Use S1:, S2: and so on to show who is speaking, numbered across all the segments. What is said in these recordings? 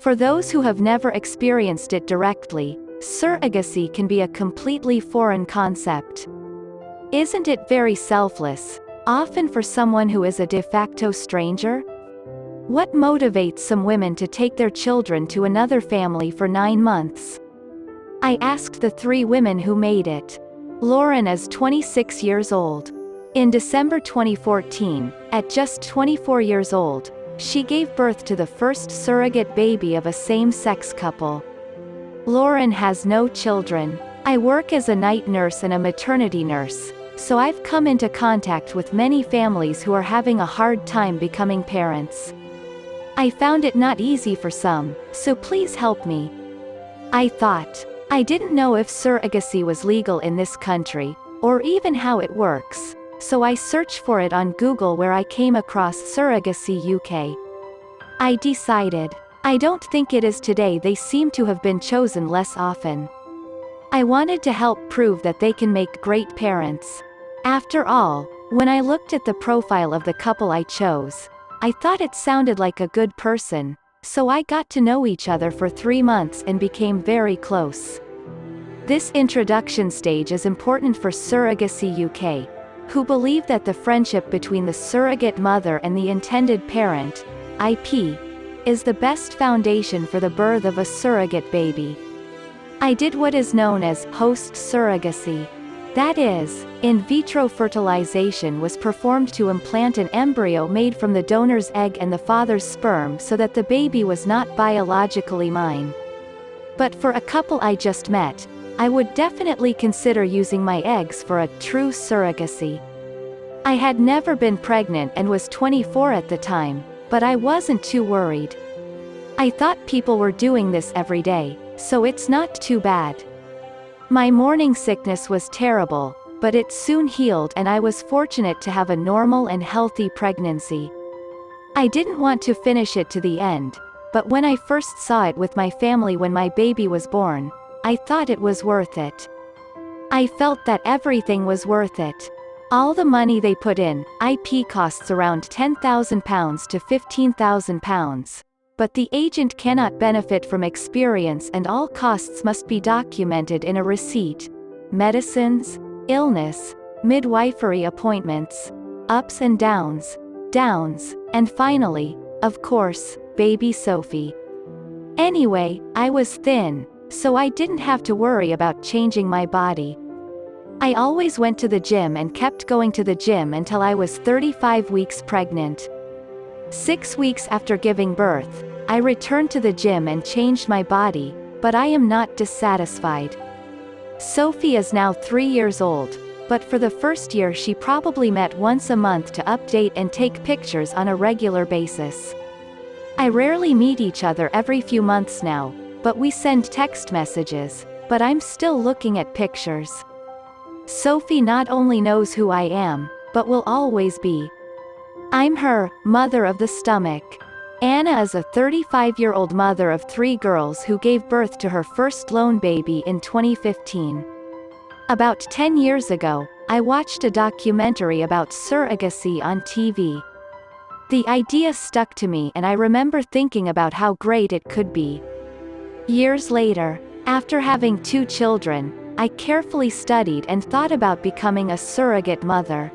S1: For those who have never experienced it directly, surrogacy can be a completely foreign concept. Isn't it very selfless, often for someone who is a de facto stranger? What motivates some women to take their children to another family for 9 months? I asked the 3 women who made it. Lauren is 26 years old. In December 2014, at just 24 years old, she gave birth to the first surrogate baby of a same-sex couple. Lauren has no children. I work as a night nurse and a maternity nurse, so I've come into contact with many families who are having a hard time becoming parents. I found it not easy for some, so please help me. I thought, I didn't know if surrogacy was legal in this country, or even how it works, so I searched for it on Google, where I came across Surrogacy UK. I decided, I don't think it is today. They seem to have been chosen less often. I wanted to help prove that they can make great parents. After all, when I looked at the profile of the couple I chose, I thought it sounded like a good person, so I got to know each other for 3 months and became very close. This introduction stage is important for Surrogacy UK, who believe that the friendship between the surrogate mother and the intended parent, IP, is the best foundation for the birth of a surrogate baby. I did what is known as host surrogacy. That is, in vitro fertilization was performed to implant an embryo made from the donor's egg and the father's sperm so that the baby was not biologically mine. But for a couple I just met, I would definitely consider using my eggs for a true surrogacy. I had never been pregnant and was 24 at the time, but I wasn't too worried. I thought people were doing this every day, so it's not too bad. My morning sickness was terrible, but it soon healed and I was fortunate to have a normal and healthy pregnancy. I didn't want to finish it to the end, but when I first saw it with my family when my baby was born, I thought it was worth it. I felt that everything was worth it. All the money they put in, IP costs around £10,000 to £15,000. But the agent cannot benefit from experience and all costs must be documented in a receipt. Medicines, illness, midwifery appointments, ups and downs, and finally, of course, baby Sophie. Anyway, I was thin, so I didn't have to worry about changing my body. I always went to the gym and kept going to the gym until I was 35 weeks pregnant. 6 weeks after giving birth, I returned to the gym and changed my body, but I am not dissatisfied. Sophie is now 3 years old, but for the first year she probably met once a month to update and take pictures on a regular basis. I rarely meet each other every few months now, but we send text messages, but I'm still looking at pictures. Sophie not only knows who I am, but will always be. I'm her mother of the stomach. Anna is a 35-year-old mother of 3 girls who gave birth to her first lone baby in 2015. About 10 years ago, I watched a documentary about surrogacy on TV. The idea stuck to me and I remember thinking about how great it could be. Years later, after having 2 children, I carefully studied and thought about becoming a surrogate mother.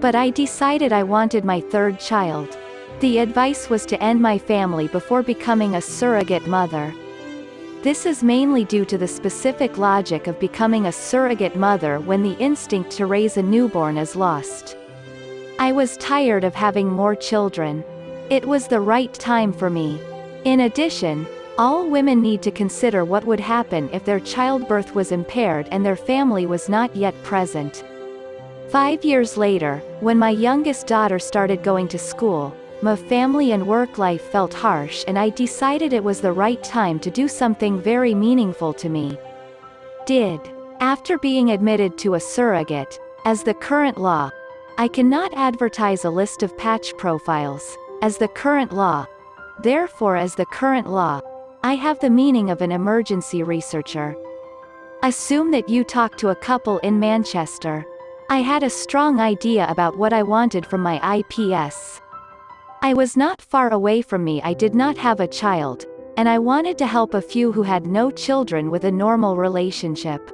S1: But I decided I wanted my 3rd child. The advice was to end my family before becoming a surrogate mother. This is mainly due to the specific logic of becoming a surrogate mother when the instinct to raise a newborn is lost. I was tired of having more children. It was the right time for me. In addition, all women need to consider what would happen if their childbirth was impaired and their family was not yet present. 5 years later, when my youngest daughter started going to school, my family and work life felt harsh and I decided it was the right time to do something very meaningful to me. After being admitted to a surrogate, as the current law, I cannot advertise a list of patch profiles, as the current law. Therefore, as the current law, I have the meaning of an emergency researcher. Assume that you talk to a couple in Manchester. I had a strong idea about what I wanted from my IPS. I was not far away from me. I did not have a child, and I wanted to help a few who had no children with a normal relationship.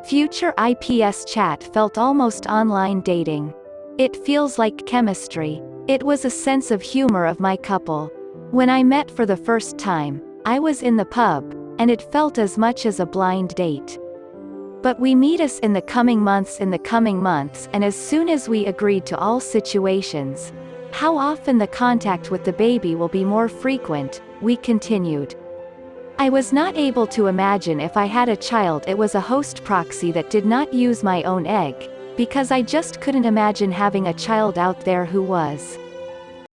S1: Future IPS chat felt almost online dating. It feels like chemistry. It was a sense of humor of my couple. When I met for the first time, I was in the pub, and it felt as much as a blind date. But we meet us in the coming months, and as soon as we agreed to all situations, how often the contact with the baby will be more frequent, we continued. I was not able to imagine if I had a child it was a host proxy that did not use my own egg, because I just couldn't imagine having a child out there who was.